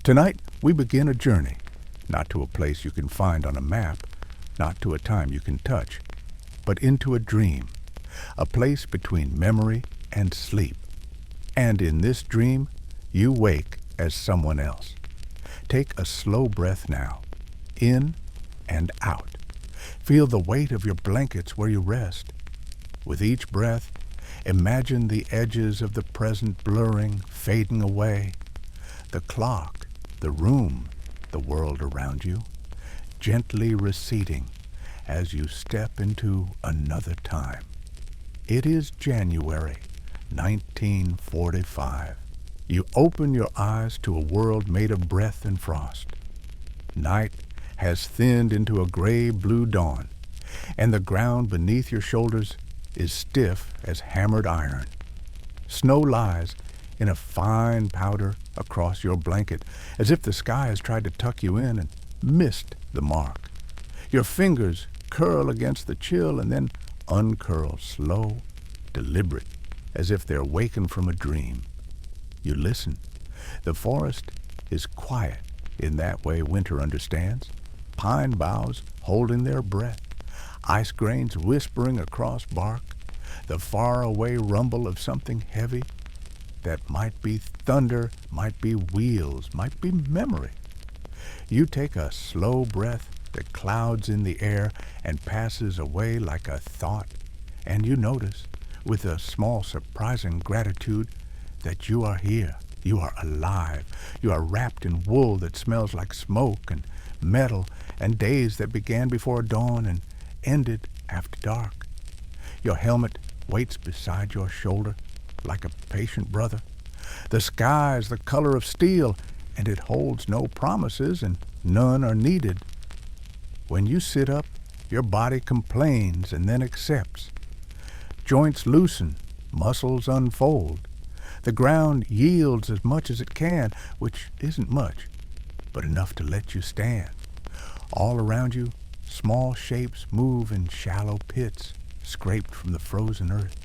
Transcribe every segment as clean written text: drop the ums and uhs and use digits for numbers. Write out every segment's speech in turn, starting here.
Tonight, we begin a journey, not to a place you can find on a map, not to a time you can touch, but into a dream, a place between memory and sleep. And in this dream, you wake as someone else. Take a slow breath now, in and out. Feel the weight of your blankets where you rest. With each breath, imagine the edges of the present blurring, fading away. The clock, the room, the world around you, gently receding as you step into another time. It is January 1945. You open your eyes to a world made of breath and frost. Night has thinned into a gray-blue dawn, and the ground beneath your shoulders is stiff as hammered iron. Snow lies in a fine powder across your blanket, as if the sky has tried to tuck you in and missed the mark. Your fingers curl against the chill and then uncurl, slow, deliberate, as if they're wakened from a dream. You listen. The forest is quiet in that way winter understands. Pine boughs holding their breath, ice grains whispering across bark, the faraway rumble of something heavy that might be thunder, might be wheels, might be memory. You take a slow breath that clouds in the air and passes away like a thought, and you notice, with a small surprising gratitude, that you are here, you are alive, you are wrapped in wool that smells like smoke and metal and days that began before dawn and ended after dark. Your helmet waits beside your shoulder like a patient brother. The sky is the color of steel, and it holds no promises, and none are needed. When you sit up, your body complains and then accepts. Joints loosen, muscles unfold. The ground yields as much as it can, which isn't much, but enough to let you stand. All around you, small shapes move in shallow pits, scraped from the frozen earth.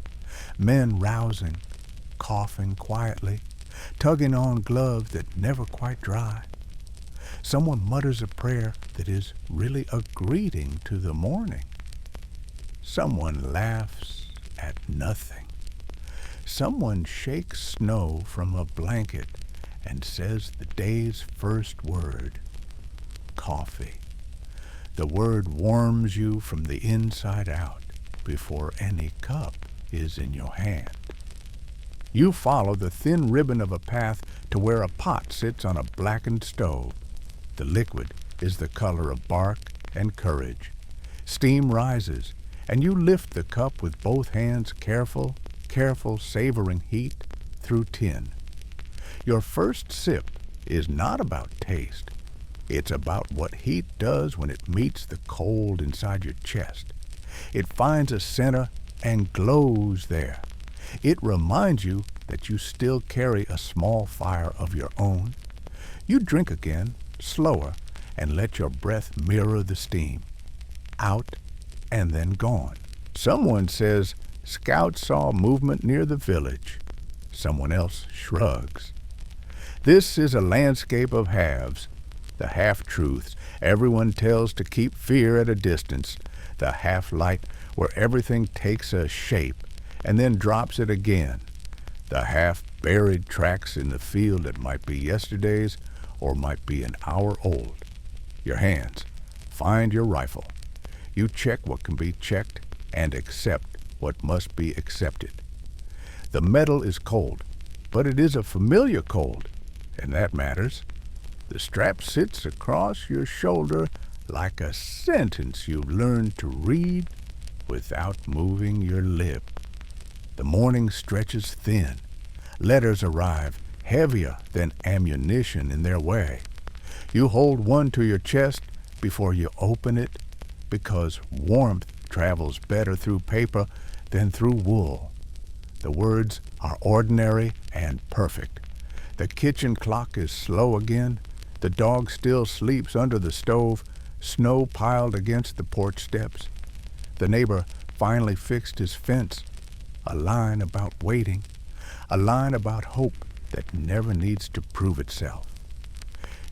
Men rousing, coughing quietly, tugging on gloves that never quite dry. Someone mutters a prayer that is really a greeting to the morning. Someone laughs at nothing. Someone shakes snow from a blanket and says the day's first word, coffee. The word warms you from the inside out before any cup is in your hand. You follow the thin ribbon of a path to where a pot sits on a blackened stove. The liquid is the color of bark and courage. Steam rises, and you lift the cup with both hands, careful, savoring heat through tin. Your first sip is not about taste. It's about what heat does when it meets the cold inside your chest. It finds a center and glows there. It reminds you that you still carry a small fire of your own. You drink again, slower, and let your breath mirror the steam. Out and then gone. Someone says, "Scouts saw movement near the village." Someone else shrugs. This is a landscape of halves, the half-truths everyone tells to keep fear at a distance, the half-light where everything takes a shape and then drops it again, the half-buried tracks in the field that might be yesterday's or might be an hour old. Your hands find your rifle. You check what can be checked and accept what must be accepted. The metal is cold, but it is a familiar cold, and that matters. The strap sits across your shoulder like a sentence you've learned to read without moving your lip. The morning stretches thin. Letters arrive, heavier than ammunition in their way. You hold one to your chest before you open it, because warmth travels better through paper than through wool. The words are ordinary and perfect. The kitchen clock is slow again. The dog still sleeps under the stove, snow piled against the porch steps. The neighbor finally fixed his fence, a line about waiting, a line about hope that never needs to prove itself.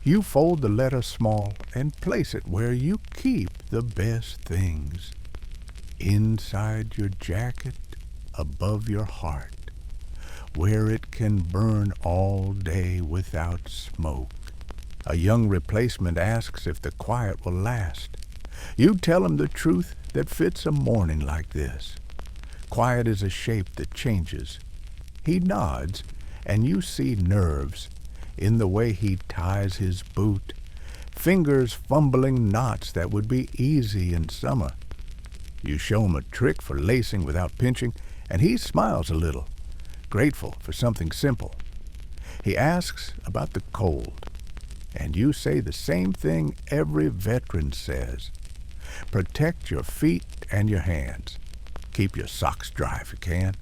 You fold the letter small and place it where you keep the best things. Inside your jacket, above your heart, where it can burn all day without smoke. A young replacement asks if the quiet will last. You tell him the truth that fits a morning like this. Quiet is a shape that changes. He nods, and you see nerves in the way he ties his boot, fingers fumbling knots that would be easy in summer. You show him a trick for lacing without pinching, and he smiles a little, grateful for something simple. He asks about the cold, and you say the same thing every veteran says. Protect your feet and your hands. Keep your socks dry if you can.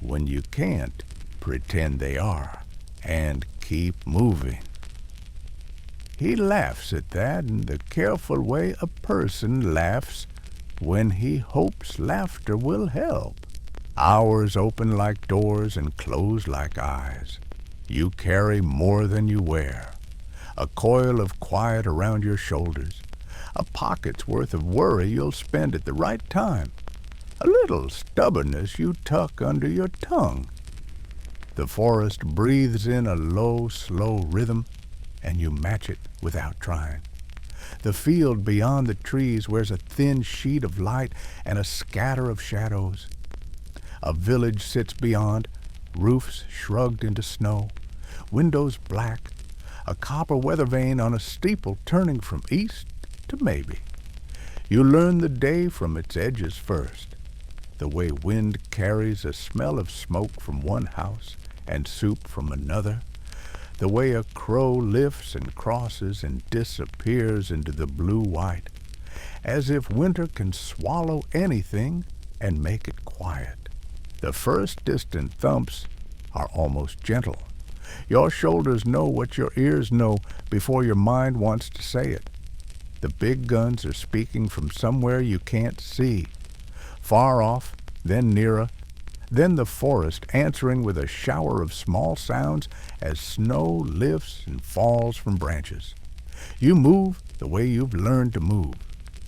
When you can't, pretend they are, and keep moving. He laughs at that in the careful way a person laughs when he hopes laughter will help. Hours open like doors and close like eyes. You carry more than you wear. A coil of quiet around your shoulders. A pocket's worth of worry you'll spend at the right time. A little stubbornness you tuck under your tongue. The forest breathes in a low, slow rhythm, and you match it without trying. The field beyond the trees wears a thin sheet of light and a scatter of shadows. A village sits beyond, roofs shrugged into snow, windows black, a copper weather vane on a steeple turning from east to maybe. You learn the day from its edges first, the way wind carries a smell of smoke from one house and soup from another, the way a crow lifts and crosses and disappears into the blue-white, as if winter can swallow anything and make it quiet. The first distant thumps are almost gentle. Your shoulders know what your ears know before your mind wants to say it. The big guns are speaking from somewhere you can't see, far off, then nearer, then the forest answering with a shower of small sounds as snow lifts and falls from branches. You move the way you've learned to move.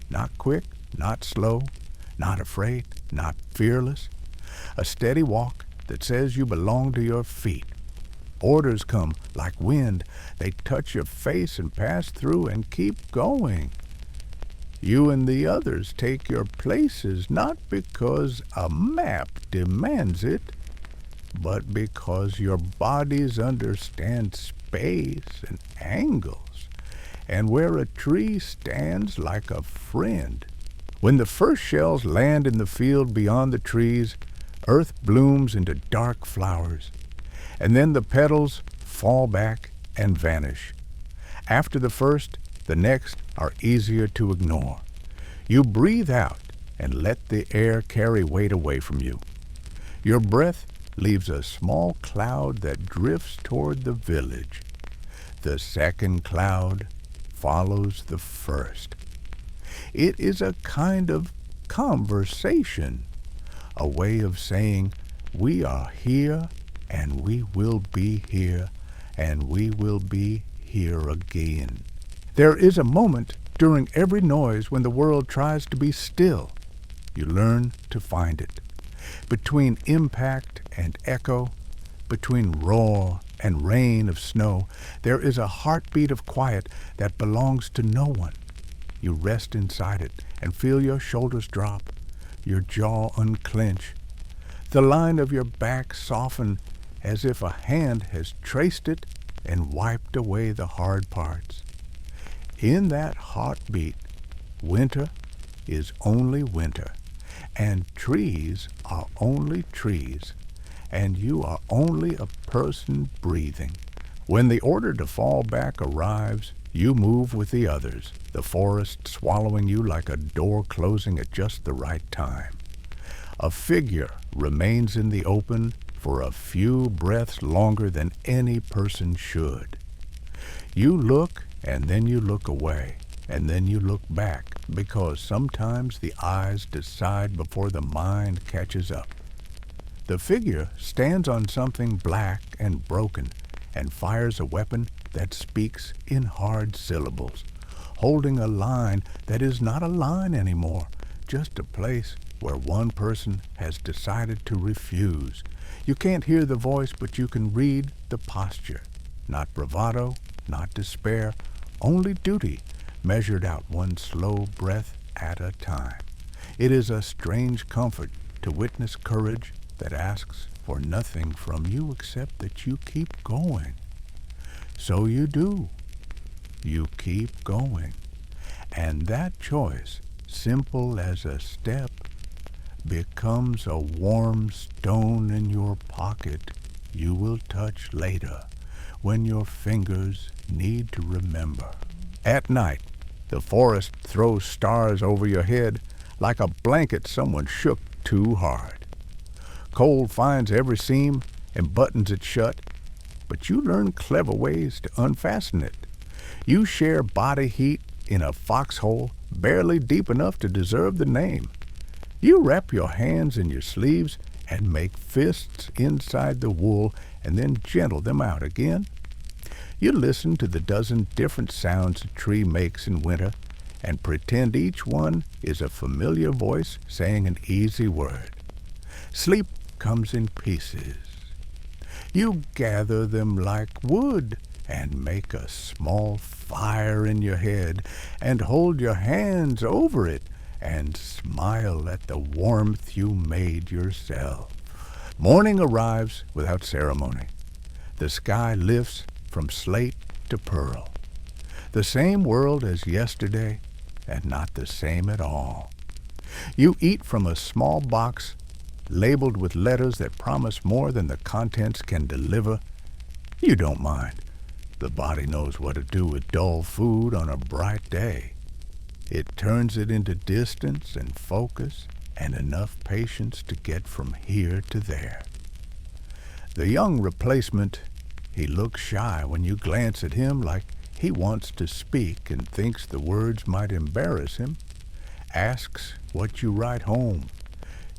Not quick, not slow, not afraid, not fearless. A steady walk that says you belong to your feet. Orders come like wind. They touch your face and pass through and keep going. You and the others take your places not because a map demands it, but because your bodies understand space and angles, and where a tree stands like a friend. When the first shells land in the field beyond the trees, earth blooms into dark flowers, and then the petals fall back and vanish. After the first, the next are easier to ignore. You breathe out and let the air carry weight away from you. Your breath leaves a small cloud that drifts toward the village. The second cloud follows the first. It is a kind of conversation, a way of saying, we are here and we will be here and we will be here again. There is a moment during every noise when the world tries to be still. You learn to find it. Between impact and echo, between roar and rain of snow, there is a heartbeat of quiet that belongs to no one. You rest inside it and feel your shoulders drop, your jaw unclench, the line of your back soften as if a hand has traced it and wiped away the hard parts. In that heartbeat, winter is only winter, and trees are only trees, and you are only a person breathing. When the order to fall back arrives, you move with the others, the forest swallowing you like a door closing at just the right time. A figure remains in the open for a few breaths longer than any person should. You look, and then you look away, and then you look back, because sometimes the eyes decide before the mind catches up. The figure stands on something black and broken and fires a weapon that speaks in hard syllables, holding a line that is not a line anymore, just a place where one person has decided to refuse. You can't hear the voice, but you can read the posture. Not bravado, not despair, only duty, measured out one slow breath at a time. It is a strange comfort to witness courage that asks for nothing from you except that you keep going. So you do. You keep going. And that choice, simple as a step, becomes a warm stone in your pocket you will touch later when your fingers need to remember. At night, the forest throws stars over your head like a blanket someone shook too hard. Cold finds every seam and buttons it shut, but you learn clever ways to unfasten it. You share body heat in a foxhole barely deep enough to deserve the name. You wrap your hands in your sleeves and make fists inside the wool and then gentle them out again. You listen to the dozen different sounds a tree makes in winter and pretend each one is a familiar voice saying an easy word. Sleep comes in pieces. You gather them like wood and make a small fire in your head and hold your hands over it and smile at the warmth you made yourself. Morning arrives without ceremony. The sky lifts from slate to pearl. The same world as yesterday, and not the same at all. You eat from a small box labeled with letters that promise more than the contents can deliver. You don't mind. The body knows what to do with dull food on a bright day. It turns it into distance and focus and enough patience to get from here to there. The young replacement, he looks shy when you glance at him like he wants to speak and thinks the words might embarrass him. Asks what you write home.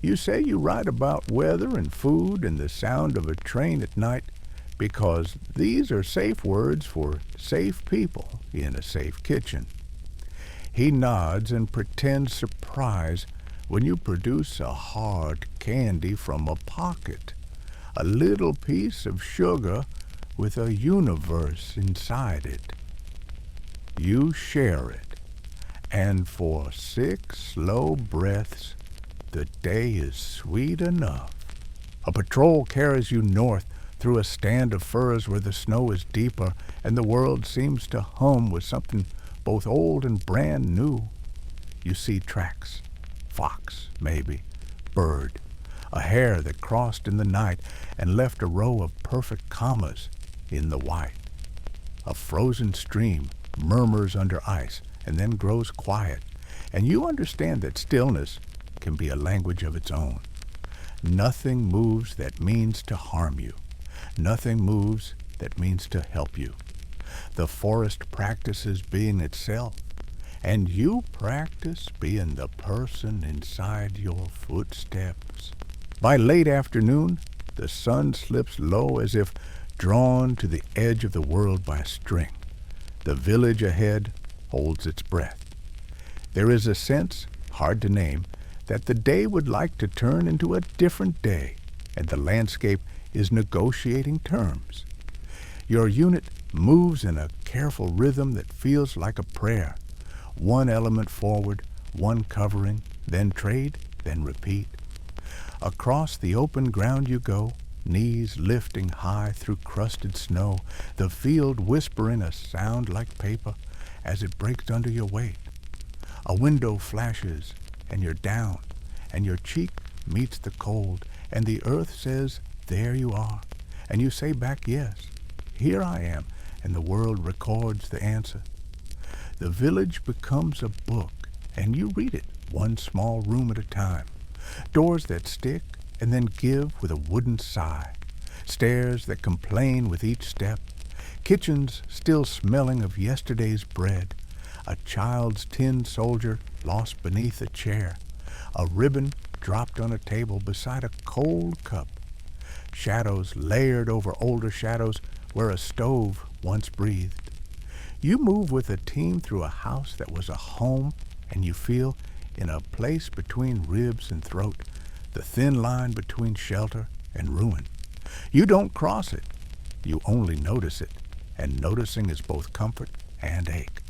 You say you write about weather and food and the sound of a train at night because these are safe words for safe people in a safe kitchen. He nods and pretends surprise when you produce a hard candy from a pocket, a little piece of sugar with a universe inside it. You share it, and for 6 slow breaths, the day is sweet enough. A patrol carries you north through a stand of firs where the snow is deeper and the world seems to hum with something both old and brand new. You see tracks, fox, maybe, bird, a hare that crossed in the night and left a row of perfect commas in the white. A frozen stream murmurs under ice and then grows quiet, and you understand that stillness can be a language of its own. Nothing moves that means to harm you. Nothing moves that means to help you. The forest practices being itself, and you practice being the person inside your footsteps. By late afternoon, the sun slips low as if drawn to the edge of the world by a string. The village ahead holds its breath. There is a sense, hard to name, that the day would like to turn into a different day, and the landscape is negotiating terms. Your unit moves in a careful rhythm that feels like a prayer. One element forward, one covering, then trade, then repeat. Across the open ground you go, knees lifting high through crusted snow, the field whispering a sound like paper as it breaks under your weight. A window flashes, and you're down, and your cheek meets the cold, and the earth says, there you are, and you say back, yes, here I am, and the world records the answer. The village becomes a book, and you read it, one small room at a time. Doors that stick and then give with a wooden sigh. Stairs that complain with each step. Kitchens still smelling of yesterday's bread. A child's tin soldier lost beneath a chair. A ribbon dropped on a table beside a cold cup. Shadows layered over older shadows where a stove once breathed. You move with a team through a house that was a home, and you feel, in a place between ribs and throat, the thin line between shelter and ruin. You don't cross it. You only notice it, and noticing is both comfort and ache.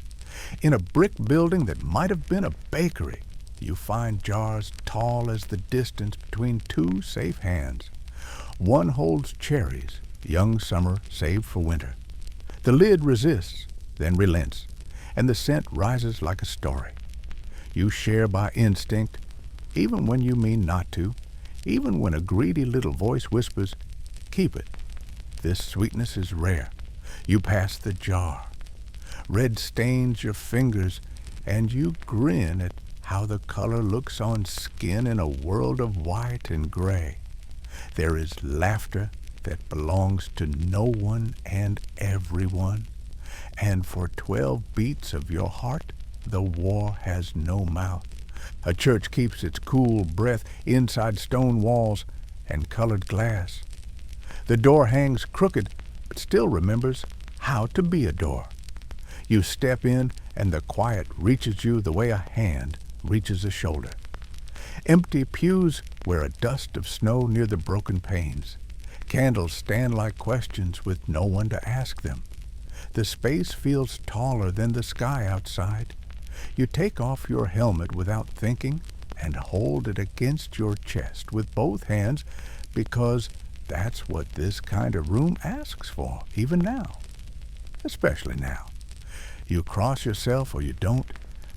In a brick building that might have been a bakery, you find jars tall as the distance between two safe hands. One holds cherries, young summer saved for winter. The lid resists, then relents, and the scent rises like a story. You share by instinct, even when you mean not to, even when a greedy little voice whispers, "Keep it. This sweetness is rare." You pass the jar. Red stains your fingers, and you grin at how the color looks on skin in a world of white and gray. There is laughter that belongs to no one and everyone, and for 12 beats of your heart, the war has no mouth. A church keeps its cool breath inside stone walls and colored glass. The door hangs crooked, but still remembers how to be a door. You step in, and the quiet reaches you the way a hand reaches a shoulder. Empty pews wear a dust of snow near the broken panes. Candles stand like questions with no one to ask them. The space feels taller than the sky outside. You take off your helmet without thinking and hold it against your chest with both hands, because that's what this kind of room asks for, even now. Especially now. You cross yourself or you don't,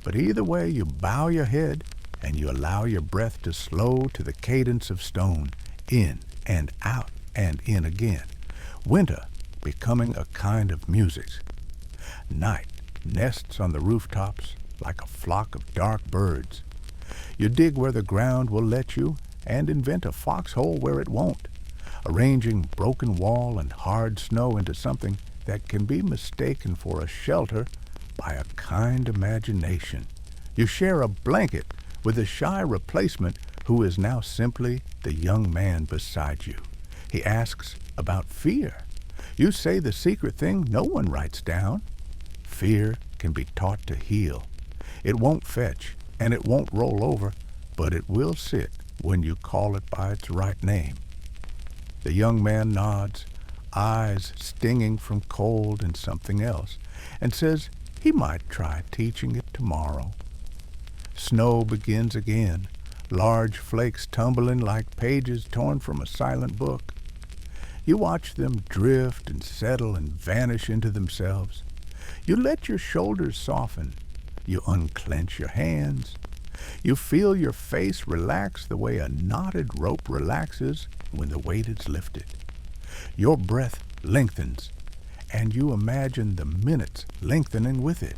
but either way you bow your head and you allow your breath to slow to the cadence of stone, in and out and in again. Winter becoming a kind of music. Night nests on the rooftops like a flock of dark birds. You dig where the ground will let you and invent a foxhole where it won't, arranging broken wall and hard snow into something that can be mistaken for a shelter by a kind imagination. You share a blanket with a shy replacement who is now simply the young man beside you. He asks about fear. You say the secret thing no one writes down. Fear can be taught to heal. It won't fetch, and it won't roll over, but it will sit when you call it by its right name. The young man nods, eyes stinging from cold and something else, and says he might try teaching it tomorrow. Snow begins again, large flakes tumbling like pages torn from a silent book. You watch them drift and settle and vanish into themselves. You let your shoulders soften. You unclench your hands. You feel your face relax the way a knotted rope relaxes when the weight is lifted. Your breath lengthens, and you imagine the minutes lengthening with it.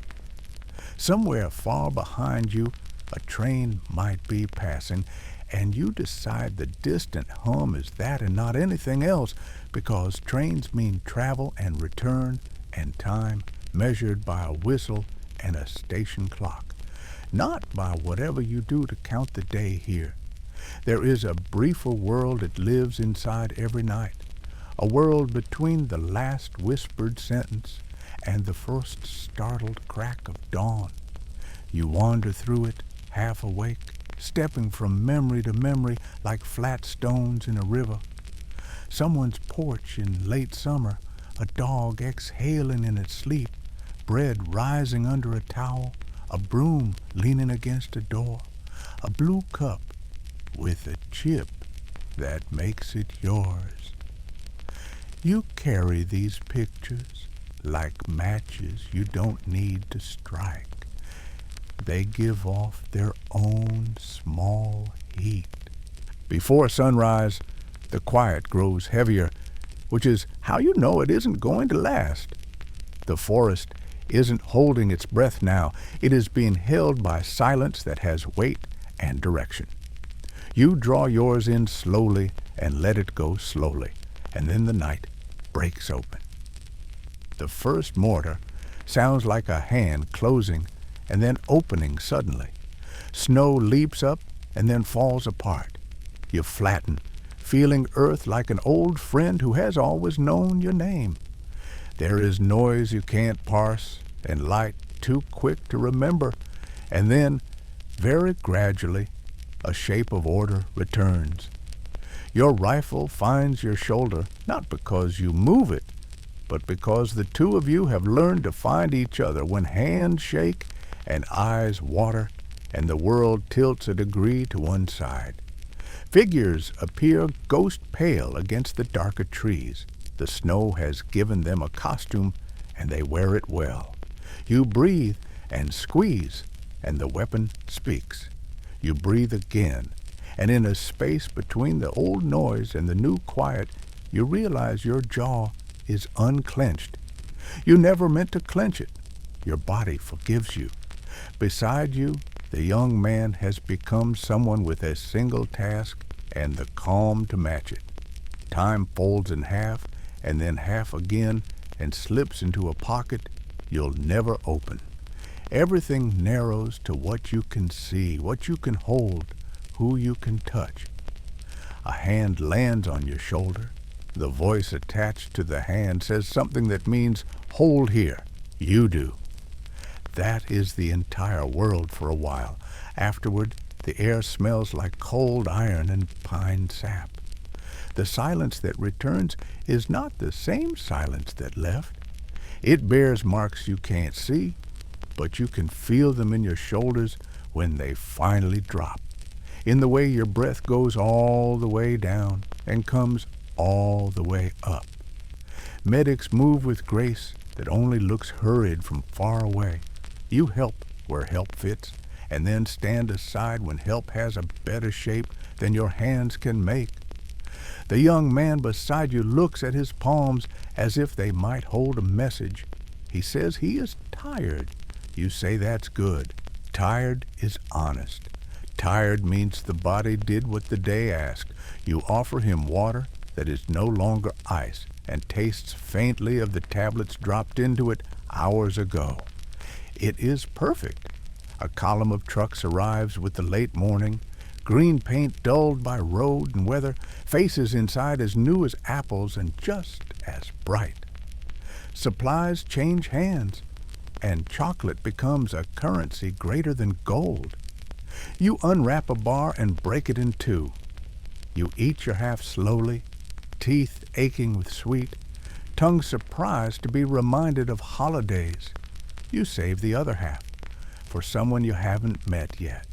Somewhere far behind you, a train might be passing, and you decide the distant hum is that and not anything else, because trains mean travel and return and time measured by a whistle and a station clock, not by whatever you do to count the day here. There is a briefer world that lives inside every night, a world between the last whispered sentence and the first startled crack of dawn. You wander through it, half awake, stepping from memory to memory like flat stones in a river. Someone's porch in late summer, a dog exhaling in its sleep, bread rising under a towel, a broom leaning against a door, a blue cup with a chip that makes it yours. You carry these pictures like matches you don't need to strike. They give off their own small heat. Before sunrise, the quiet grows heavier, which is how you know it isn't going to last. The forest isn't holding its breath now. It is being held by silence that has weight and direction. You draw yours in slowly and let it go slowly, and then the night breaks open. The first mortar sounds like a hand closing and then opening suddenly. Snow leaps up and then falls apart. You flatten, feeling earth like an old friend who has always known your name. There is noise you can't parse and light too quick to remember, and then, very gradually, a shape of order returns. Your rifle finds your shoulder not because you move it, but because the two of you have learned to find each other when hands shake and eyes water and the world tilts a degree to one side. Figures appear ghost pale against the darker trees. The snow has given them a costume, and they wear it well. You breathe and squeeze, and the weapon speaks. You breathe again, and in a space between the old noise and the new quiet, you realize your jaw is unclenched. You never meant to clench it. Your body forgives you. Beside you, the young man has become someone with a single task and the calm to match it. Time folds in half, and then half again, and slips into a pocket you'll never open. Everything narrows to what you can see, what you can hold, who you can touch. A hand lands on your shoulder. The voice attached to the hand says something that means, hold here, you do. That is the entire world for a while. Afterward, the air smells like cold iron and pine sap. The silence that returns is not the same silence that left. It bears marks you can't see, but you can feel them in your shoulders when they finally drop, in the way your breath goes all the way down and comes all the way up. Medics move with grace that only looks hurried from far away. You help where help fits, and then stand aside when help has a better shape than your hands can make. The young man beside you looks at his palms as if they might hold a message. He says he is tired. You say that's good. Tired is honest. Tired means the body did what the day asked. You offer him water that is no longer ice and tastes faintly of the tablets dropped into it hours ago. It is perfect. A column of trucks arrives with the late morning, green paint dulled by road and weather, faces inside as new as apples and just as bright. Supplies change hands, and chocolate becomes a currency greater than gold. You unwrap a bar and break it in two. You eat your half slowly, teeth aching with sweet, tongue surprised to be reminded of holidays. You save the other half for someone you haven't met yet.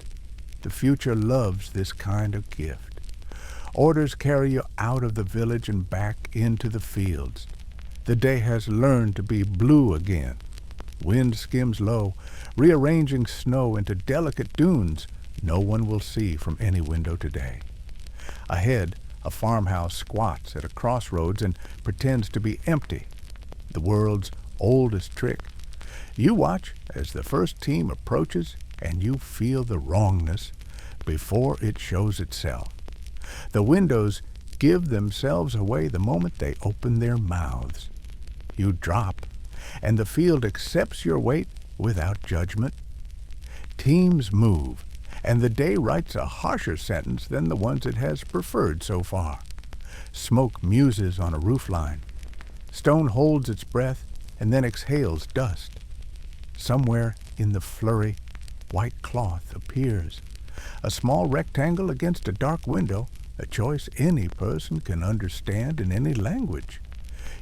The future loves this kind of gift. Orders carry you out of the village and back into the fields. The day has learned to be blue again. Wind skims low, rearranging snow into delicate dunes no one will see from any window today. Ahead, a farmhouse squats at a crossroads and pretends to be empty. The world's oldest trick. You watch as the first team approaches and you feel the wrongness before it shows itself. The windows give themselves away the moment they open their mouths. You drop, and the field accepts your weight without judgment. Teams move, and the day writes a harsher sentence than the ones it has preferred so far. Smoke muses on a roofline. Stone holds its breath and then exhales dust. Somewhere in the flurry, white cloth appears. A small rectangle against a dark window, a choice any person can understand in any language.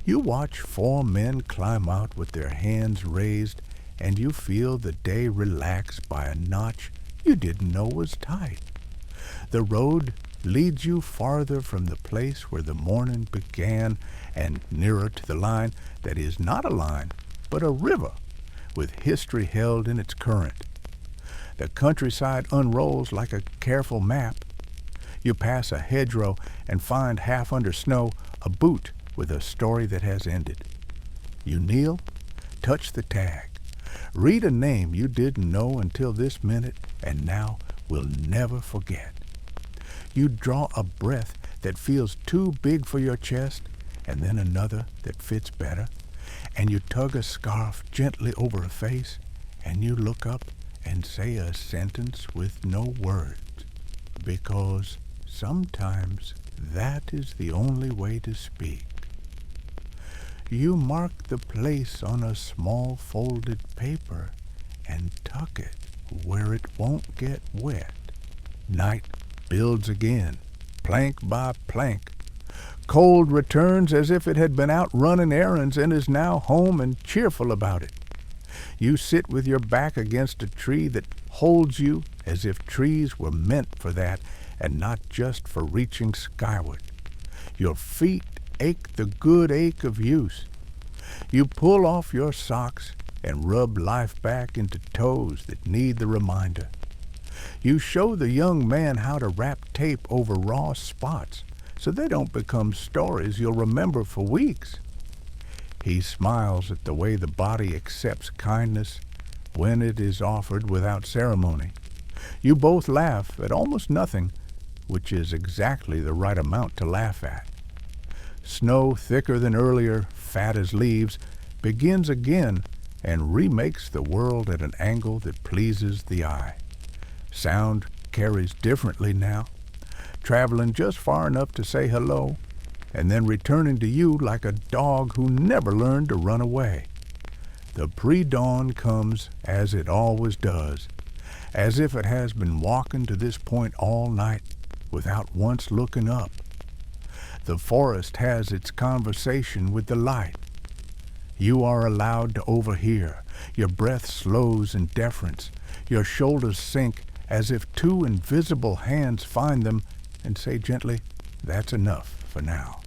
You watch 4 men climb out with their hands raised, and you feel the day relax by a notch you didn't know was tight. The road leads you farther from the place where the morning began and nearer to the line that is not a line, but a river with history held in its current. The countryside unrolls like a careful map. You pass a hedgerow and find half under snow a boot with a story that has ended. You kneel, touch the tag, read a name you didn't know until this minute and now will never forget. You draw a breath that feels too big for your chest and then another that fits better, and you tug a scarf gently over a face and you look up and say a sentence with no words, because sometimes that is the only way to speak. You mark the place on a small folded paper and tuck it where it won't get wet. Night builds again, plank by plank. Cold returns as if it had been out running errands and is now home and cheerful about it. You sit with your back against a tree that holds you as if trees were meant for that and not just for reaching skyward. Your feet ache the good ache of use. You pull off your socks and rub life back into toes that need the reminder. You show the young man how to wrap tape over raw spots so they don't become stories you'll remember for weeks. He smiles at the way the body accepts kindness when it is offered without ceremony. You both laugh at almost nothing, which is exactly the right amount to laugh at. Snow thicker than earlier, fat as leaves, begins again and remakes the world at an angle that pleases the eye. Sound carries differently now, traveling just far enough to say hello, and then returning to you like a dog who never learned to run away. The pre-dawn comes as it always does, as if it has been walking to this point all night without once looking up. The forest has its conversation with the light. You are allowed to overhear. Your breath slows in deference. Your shoulders sink as if two invisible hands find them and say gently, "That's enough for now."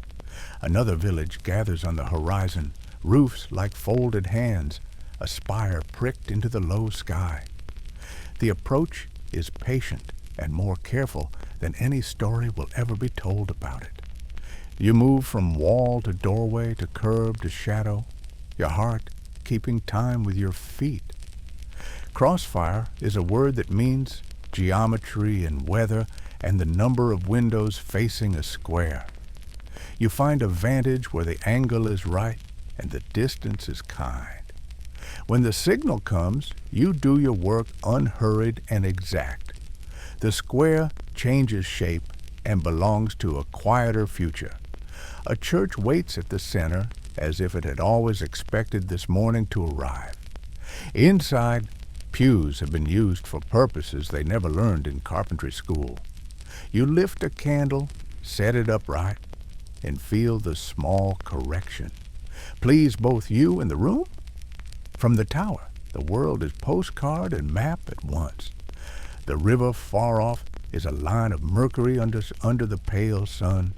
Another village gathers on the horizon, roofs like folded hands, a spire pricked into the low sky. The approach is patient and more careful than any story will ever be told about it. You move from wall to doorway to curb to shadow, your heart keeping time with your feet. Crossfire is a word that means geometry and weather and the number of windows facing a square. You find a vantage where the angle is right and the distance is kind. When the signal comes, you do your work unhurried and exact. The square changes shape and belongs to a quieter future. A church waits at the center as if it had always expected this morning to arrive. Inside, pews have been used for purposes they never learned in carpentry school. You lift a candle, set it upright, and feel the small correction. Please both you and the room? From the tower, the world is postcard and map at once. The river far off is a line of mercury under the pale sun.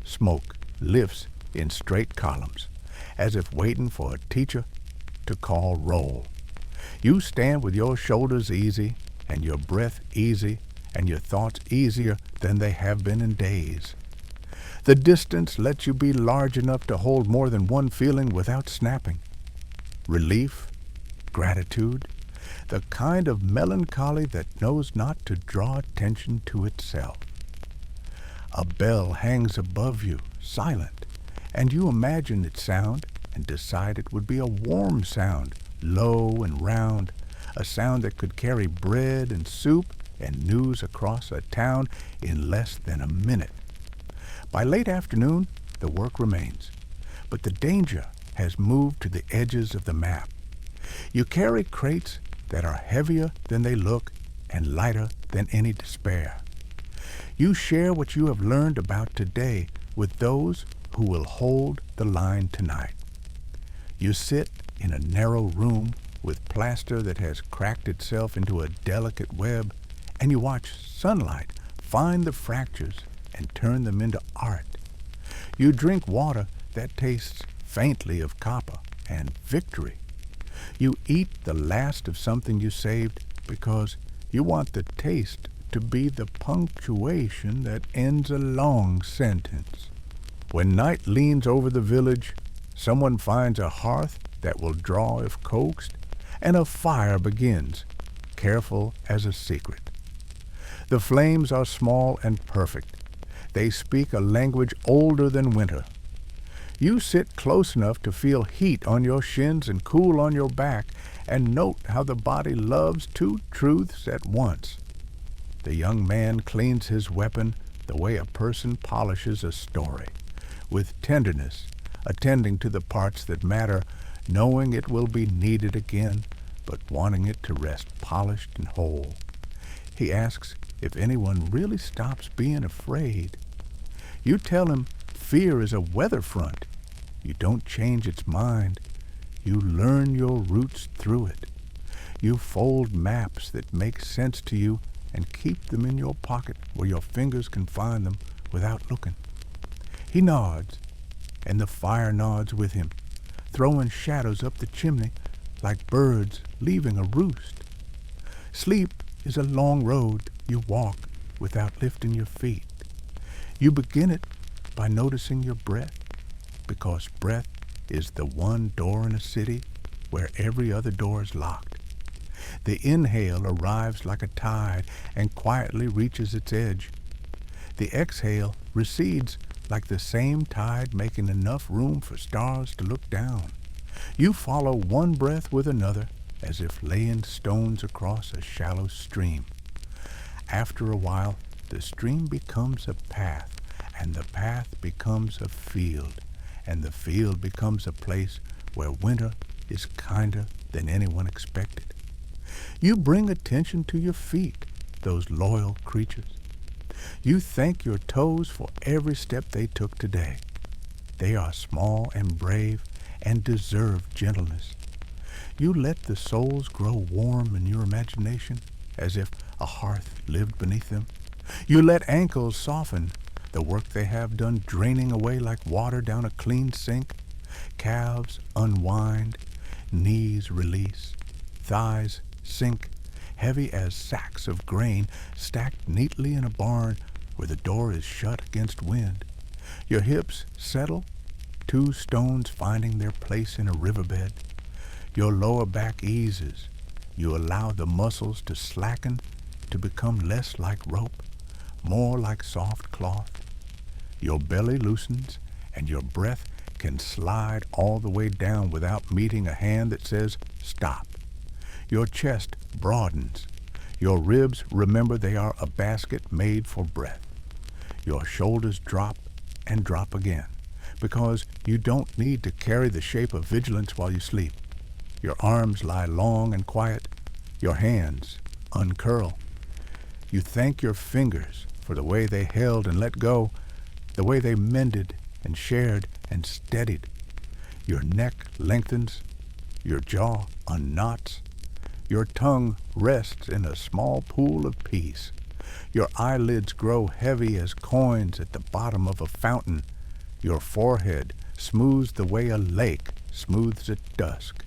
Smoke lifts in straight columns, as if waiting for a teacher to call roll. You stand with your shoulders easy, and your breath easy, and your thoughts easier than they have been in days. The distance lets you be large enough to hold more than one feeling without snapping. Relief, gratitude, the kind of melancholy that knows not to draw attention to itself. A bell hangs above you, silent, and you imagine its sound and decide it would be a warm sound, low and round, a sound that could carry bread and soup and news across a town in less than a minute. By late afternoon, the work remains, but the danger has moved to the edges of the map. You carry crates that are heavier than they look and lighter than any despair. You share what you have learned about today with those who will hold the line tonight. You sit in a narrow room with plaster that has cracked itself into a delicate web, and you watch sunlight find the fractures and turn them into art. You drink water that tastes faintly of copper and victory. You eat the last of something you saved because you want the taste to be the punctuation that ends a long sentence. When night leans over the village, someone finds a hearth that will draw if coaxed, and a fire begins, careful as a secret. The flames are small and perfect. They speak a language older than winter. You sit close enough to feel heat on your shins and cool on your back, and note how the body loves two truths at once. The young man cleans his weapon the way a person polishes a story, with tenderness, attending to the parts that matter, knowing it will be needed again, but wanting it to rest polished and whole. He asks if anyone really stops being afraid. You tell him fear is a weather front. You don't change its mind. You learn your routes through it. You fold maps that make sense to you and keep them in your pocket where your fingers can find them without looking. He nods, and the fire nods with him, throwing shadows up the chimney like birds leaving a roost. Sleep is a long road you walk without lifting your feet. You begin it by noticing your breath, because breath is the one door in a city where every other door is locked. The inhale arrives like a tide and quietly reaches its edge. The exhale recedes like the same tide, making enough room for stars to look down. You follow one breath with another, as if laying stones across a shallow stream. After a while, the stream becomes a path, and the path becomes a field, and the field becomes a place where winter is kinder than anyone expected. You bring attention to your feet, those loyal creatures. You thank your toes for every step they took today. They are small and brave and deserve gentleness. You let the soles grow warm in your imagination, as if a hearth lived beneath them. You let ankles soften, the work they have done draining away like water down a clean sink. Calves unwind, knees release, thighs sink, heavy as sacks of grain stacked neatly in a barn where the door is shut against wind. Your hips settle, two stones finding their place in a riverbed. Your lower back eases. You allow the muscles to slacken, to become less like rope, more like soft cloth. Your belly loosens, and your breath can slide all the way down without meeting a hand that says, stop. Your chest broadens. Your ribs remember they are a basket made for breath. Your shoulders drop and drop again, because you don't need to carry the shape of vigilance while you sleep. Your arms lie long and quiet. Your hands uncurl. You thank your fingers for the way they held and let go, the way they mended and shared and steadied. Your neck lengthens. Your jaw unknots. Your tongue rests in a small pool of peace. Your eyelids grow heavy as coins at the bottom of a fountain. Your forehead smooths the way a lake smooths at dusk.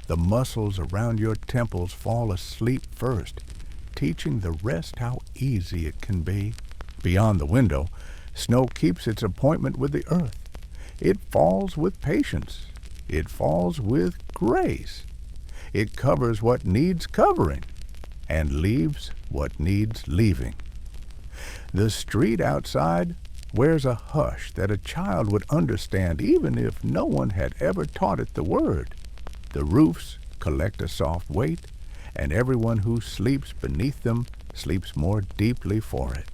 The muscles around your temples fall asleep first, teaching the rest how easy it can be. Beyond the window, snow keeps its appointment with the earth. It falls with patience. It falls with grace. It covers what needs covering and leaves what needs leaving. The street outside wears a hush that a child would understand even if no one had ever taught it the word. The roofs collect a soft weight, and everyone who sleeps beneath them sleeps more deeply for it.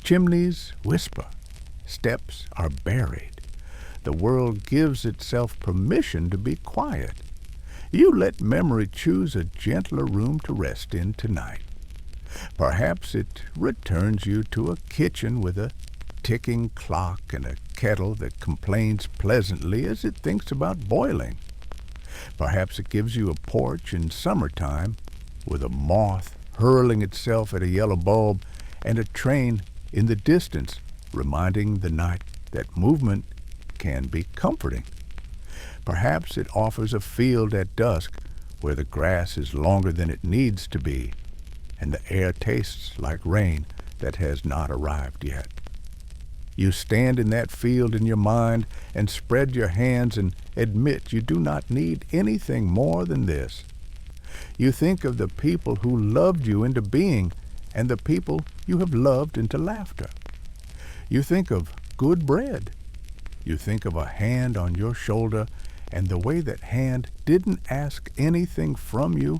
Chimneys whisper. Steps are buried. The world gives itself permission to be quiet. You let memory choose a gentler room to rest in tonight. Perhaps it returns you to a kitchen with a ticking clock and a kettle that complains pleasantly as it thinks about boiling. Perhaps it gives you a porch in summertime with a moth hurling itself at a yellow bulb and a train in the distance reminding the night that movement can be comforting. Perhaps it offers a field at dusk where the grass is longer than it needs to be and the air tastes like rain that has not arrived yet. You stand in that field in your mind and spread your hands and admit you do not need anything more than this. You think of the people who loved you into being and the people you have loved into laughter. You think of good bread. You think of a hand on your shoulder and the way that hand didn't ask anything from you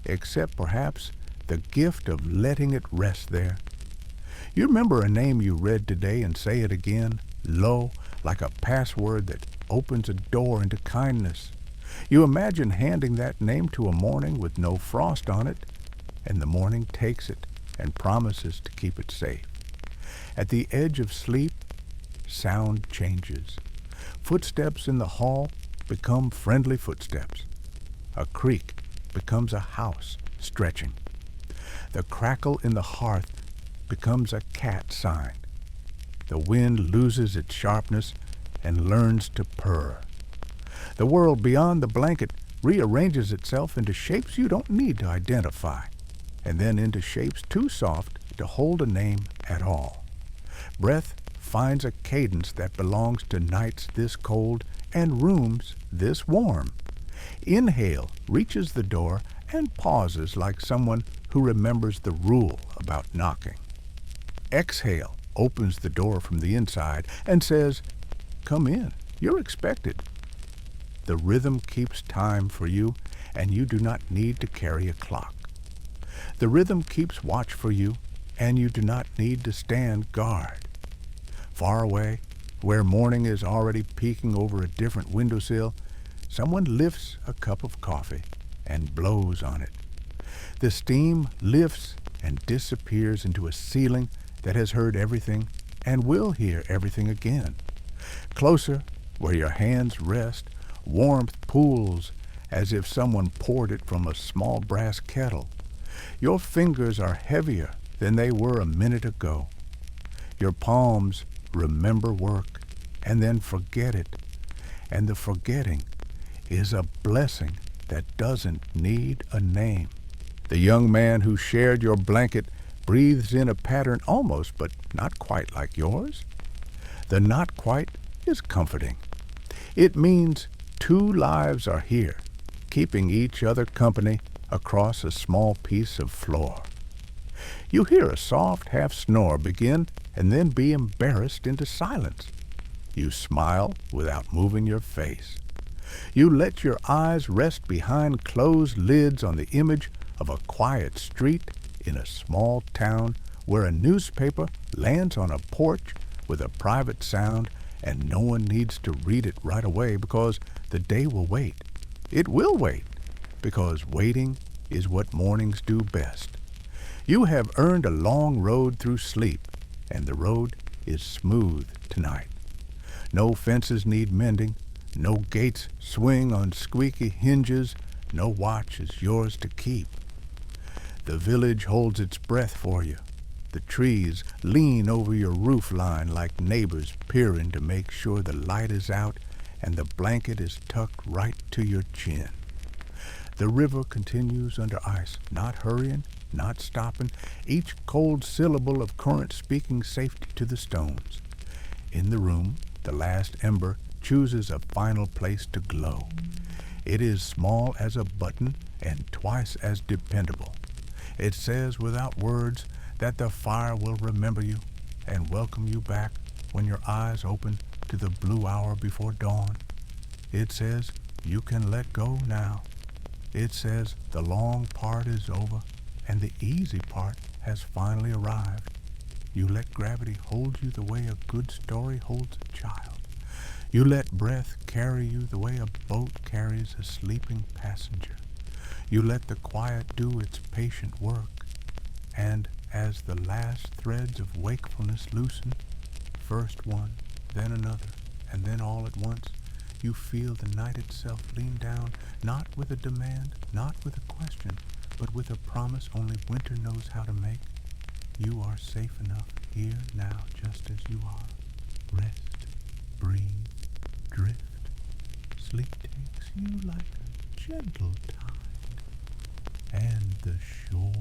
except perhaps the gift of letting it rest there. You remember a name you read today and say it again, low, like a password that opens a door into kindness. You imagine handing that name to a morning with no frost on it, and the morning takes it and promises to keep it safe. At the edge of sleep, sound changes. Footsteps in the hall become friendly footsteps. A creak becomes a house stretching. The crackle in the hearth becomes a cat sign. The wind loses its sharpness and learns to purr. The world beyond the blanket rearranges itself into shapes you don't need to identify, and then into shapes too soft to hold a name at all. Breath finds a cadence that belongs to nights this cold and rooms this warm. Inhale reaches the door and pauses like someone who remembers the rule about knocking. Exhale opens the door from the inside and says, "Come in, you're expected." The rhythm keeps time for you, and you do not need to carry a clock. The rhythm keeps watch for you, and you do not need to stand guard. Far away, where morning is already peeking over a different windowsill, someone lifts a cup of coffee and blows on it. The steam lifts and disappears into a ceiling that has heard everything and will hear everything again. Closer, where your hands rest, warmth pools as if someone poured it from a small brass kettle. Your fingers are heavier than they were a minute ago. Your palms remember work and then forget it, and the forgetting is a blessing that doesn't need a name. The young man who shared your blanket breathes in a pattern almost but not quite like yours. The not quite is comforting. It means two lives are here, keeping each other company across a small piece of floor. You hear a soft half snore begin and then be embarrassed into silence. You smile without moving your face. You let your eyes rest behind closed lids on the image of a quiet street in a small town where a newspaper lands on a porch with a private sound and no one needs to read it right away because the day will wait. It will wait because waiting is what mornings do best. You have earned a long road through sleep, and the road is smooth tonight. No fences need mending, no gates swing on squeaky hinges, no watch is yours to keep. The village holds its breath for you. The trees lean over your roof line like neighbors peering to make sure the light is out and the blanket is tucked right to your chin. The river continues under ice, not hurrying, not stopping, each cold syllable of current speaking safety to the stones. In the room, the last ember chooses a final place to glow. It is small as a button and twice as dependable. It says without words that the fire will remember you and welcome you back when your eyes open to the blue hour before dawn. It says you can let go now. It says the long part is over and the easy part has finally arrived. You let gravity hold you the way a good story holds a child. You let breath carry you the way a boat carries a sleeping passenger. You let the quiet do its patient work. And as the last threads of wakefulness loosen, first one, then another, and then all at once, you feel the night itself lean down, not with a demand, not with a question, but with a promise only winter knows how to make. You are safe enough here now just as you are. Rest, breathe, drift. Sleep takes you like a gentle tide, and the shore